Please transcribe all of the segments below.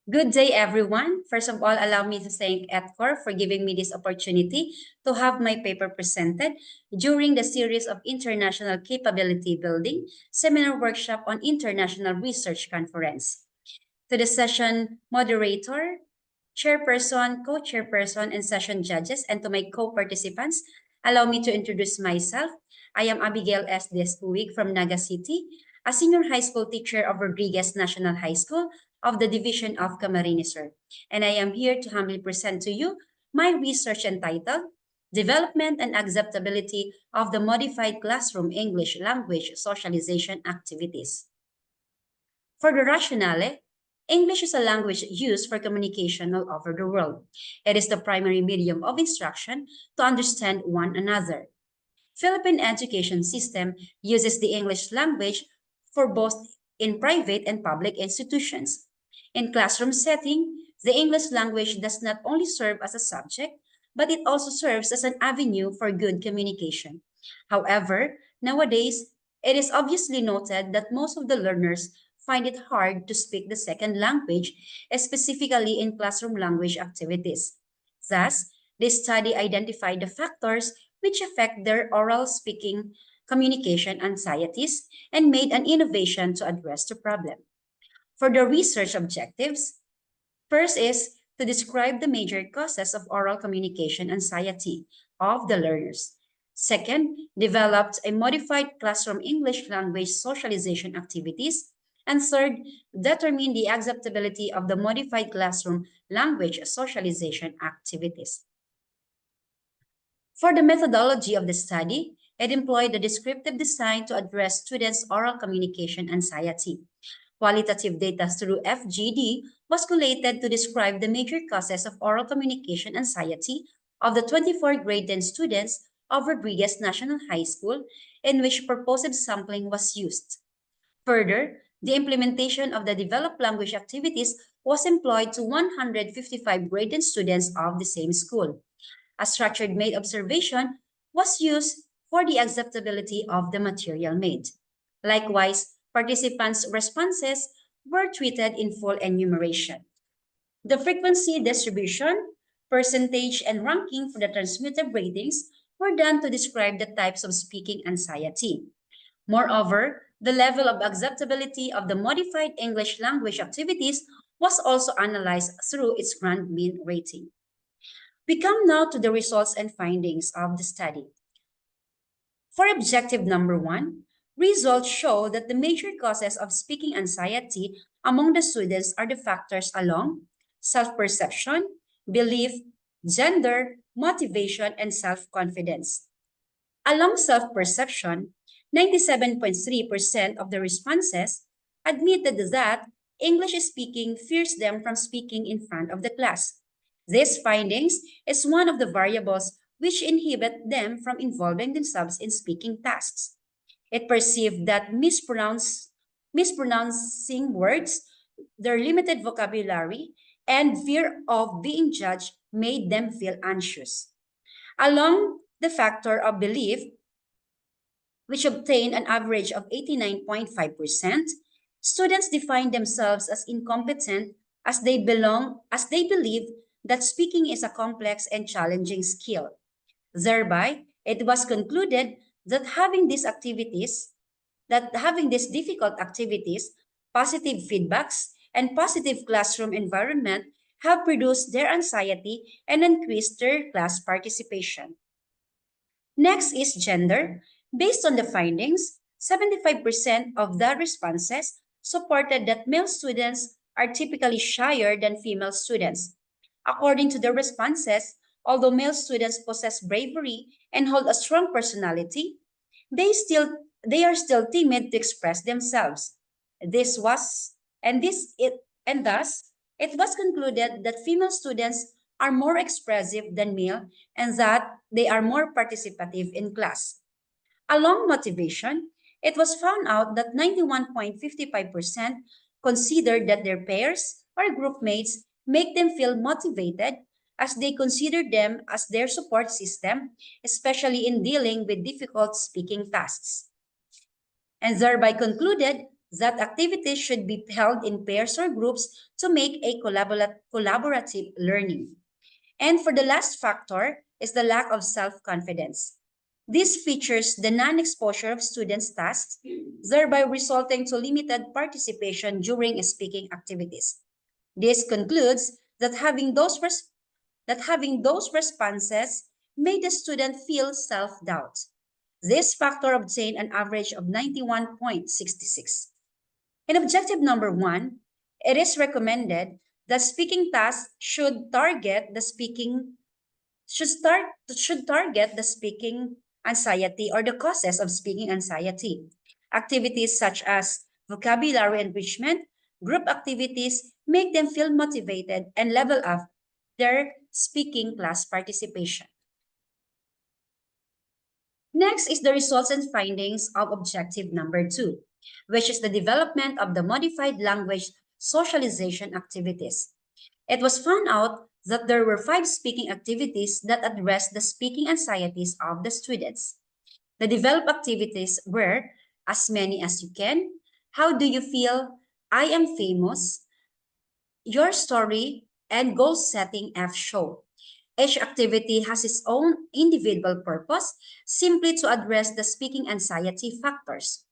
Good day, everyone. First of all, allow me to thank EdCore for giving me this opportunity to have my paper presented during the series of International Capability Building Seminar Workshop on International Research Conference. To the session moderator, chairperson, co-chairperson, and session judges, and to my co-participants, allow me to introduce myself. I am Abigail S. Despuig from Naga City, a senior high school teacher of Rodriguez National High School of the Division of Camarines Sur. And I am here to humbly present to you my research entitled Development and Acceptability of the Modified Classroom English Language Socialization Activities. For the rationale, English is a language used for communication all over the world. It is the primary medium of instruction to understand one another. Philippine education system uses the English language for both in private and public institutions. In classroom setting, the English language does not only serve as a subject, but it also serves as an avenue for good communication. However, nowadays, it is obviously noted that most of the learners find it hard to speak the second language, specifically in classroom language activities. Thus, this study identified the factors which affect their oral speaking communication anxieties and made an innovation to address the problem. For the research objectives, first is to describe the major causes of oral communication anxiety of the learners. Second, developed a modified classroom English language socialization activities. And third, determine the acceptability of the modified classroom language socialization activities. For the methodology of the study, it employed a descriptive design to address students' oral communication anxiety. Qualitative data through FGD was collated to describe the major causes of oral communication anxiety of the 24 grade 10 students of Rodriguez National High School, in which purposive sampling was used. Further, the implementation of the developed language activities was employed to 155 grade 10 students of the same school. A structured made observation was used for the acceptability of the material made. Likewise, participants' responses were treated in full enumeration. The frequency distribution, percentage, and ranking for the transmitted ratings were done to describe the types of speaking anxiety. Moreover, the level of acceptability of the modified English language activities was also analyzed through its grand mean rating. We come now to the results and findings of the study. For objective number 1, results show that the major causes of speaking anxiety among the students are the factors along self-perception, belief, gender, motivation, and self-confidence. Along self-perception, 97.3% of the responses admitted that English speaking fears them from speaking in front of the class. These findings is one of the variables which inhibit them from involving themselves in speaking tasks. It perceived that mispronouncing words, their limited vocabulary, and fear of being judged made them feel anxious. Along the factor of belief, which obtained an average of 89.5%, students define themselves as incompetent as they believe that speaking is a complex and challenging skill. Thereby, it was concluded that having these difficult activities, positive feedbacks, and positive classroom environment have reduced their anxiety and increased their class participation. Next is gender. Based on the findings, 75% of the responses supported that male students are typically shyer than female students. According to the responses, although male students possess bravery and hold a strong personality, they are still timid to express themselves. This was and this it and thus it was concluded that female students are more expressive than male and that they are more participative in class. Along motivation, it was found out that 91.55% considered that their peers or group mates make them feel motivated as they consider them as their support system, especially in dealing with difficult speaking tasks. And thereby concluded that activities should be held in pairs or groups to make a collaborative learning. And for the last factor is the lack of self-confidence. This features the non-exposure of students' tasks, thereby resulting to limited participation during speaking activities. This concludes that having those responses made the student feel self-doubt. This factor obtained an average of 91.66. In objective number 1, it is recommended that speaking tasks should target the speaking anxiety or the causes of speaking anxiety. Activities such as vocabulary enrichment, group activities make them feel motivated and level up their speaking class participation. Next is the results and findings of objective number 2, which is the development of the modified language socialization activities. It was found out that there were 5 speaking activities that addressed the speaking anxieties of the students. The developed activities were As Many as You Can, How Do You Feel, I Am Famous, Your Story, and Goal Setting F Show. Each activity has its own individual purpose, simply to address the speaking anxiety factors.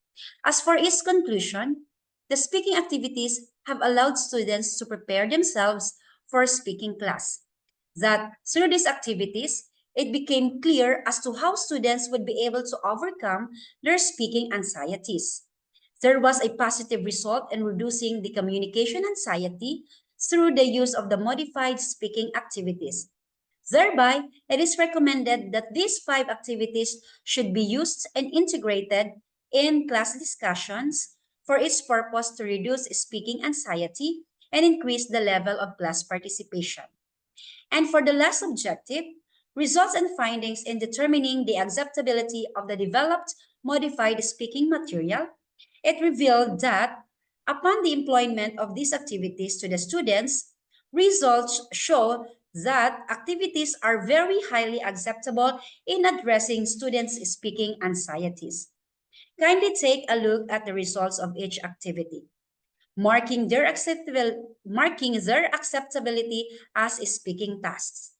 As for its conclusion, the speaking activities have allowed students to prepare themselves for speaking class. That through these activities, it became clear as to how students would be able to overcome their speaking anxieties. There was a positive result in reducing the communication anxiety through the use of the modified speaking activities. Thereby, it is recommended that these 5 activities should be used and integrated in class discussions for its purpose to reduce speaking anxiety and increase the level of class participation. And for the last objective, results and findings in determining the acceptability of the developed modified speaking material, it revealed that upon the employment of these activities to the students, results show that activities are very highly acceptable in addressing students' speaking anxieties. Kindly take a look at the results of each activity, marking their acceptability as speaking tasks.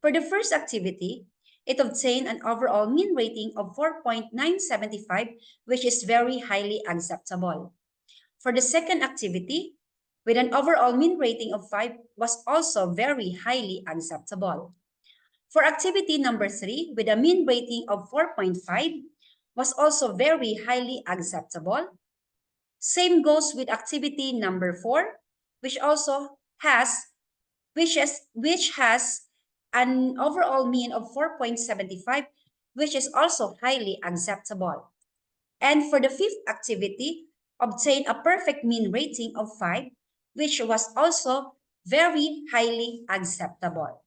For the first activity, it obtained an overall mean rating of 4.975, which is very highly acceptable. For the second activity, with an overall mean rating of 5, was also very highly acceptable. For activity number 3, with a mean rating of 4.5, was also very highly acceptable. Same goes with activity number 4, which also has which has an overall mean of 4.75, which is also highly acceptable. And for the fifth activity, obtain a perfect mean rating of 5, which was also very highly acceptable.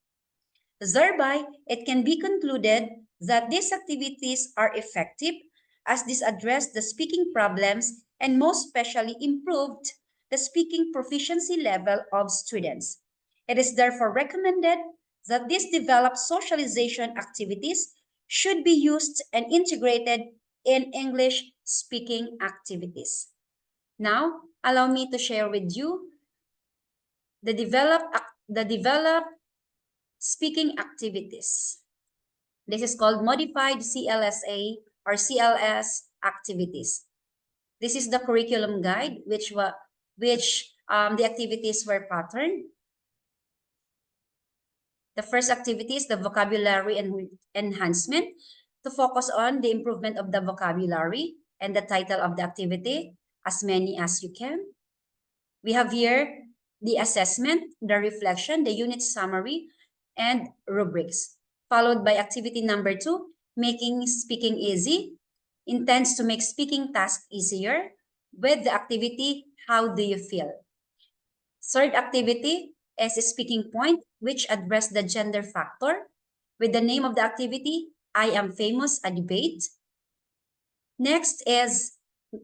Thereby, it can be concluded that these activities are effective as these address the speaking problems and most especially improved the speaking proficiency level of students. It is therefore recommended that these developed socialization activities should be used and integrated in English speaking activities. Now, allow me to share with you the developed speaking activities. This is called modified CLSA or CLS activities. This is the curriculum guide, which the activities were patterned. The first activity is the vocabulary enhancement, to focus on the improvement of the vocabulary, and the title of the activity, As Many as You Can. We have here the assessment, the reflection, the unit summary, and rubrics. Followed by activity number 2, making speaking easy, intends to make speaking tasks easier with the activity, How Do You Feel? Third activity is a speaking point, which address the gender factor with the name of the activity, I Am Famous, a Debate. Next is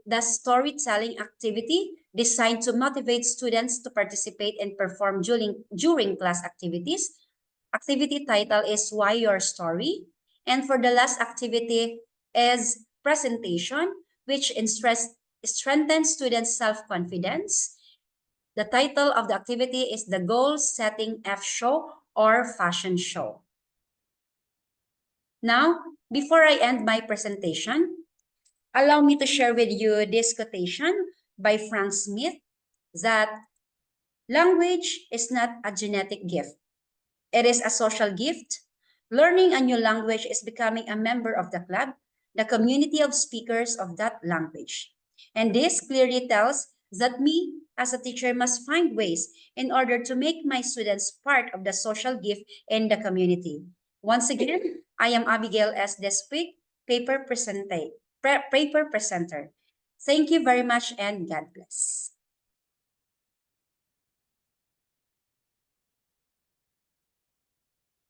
the storytelling activity designed to motivate students to participate and perform during class activities. Activity title is Why Your Story. And for the last activity is presentation, which strengthen students' self-confidence. The title of the activity is the Goal Setting F Show or Fashion Show. Now, before I end my presentation, allow me to share with you this quotation by Frank Smith that language is not a genetic gift. It is a social gift. Learning a new language is becoming a member of the club, the community of speakers of that language. And this clearly tells that me, as a teacher, must find ways in order to make my students part of the social gift in the community. Once again, I am Abigail S. Despeak, paper presenter. Thank you very much and God bless.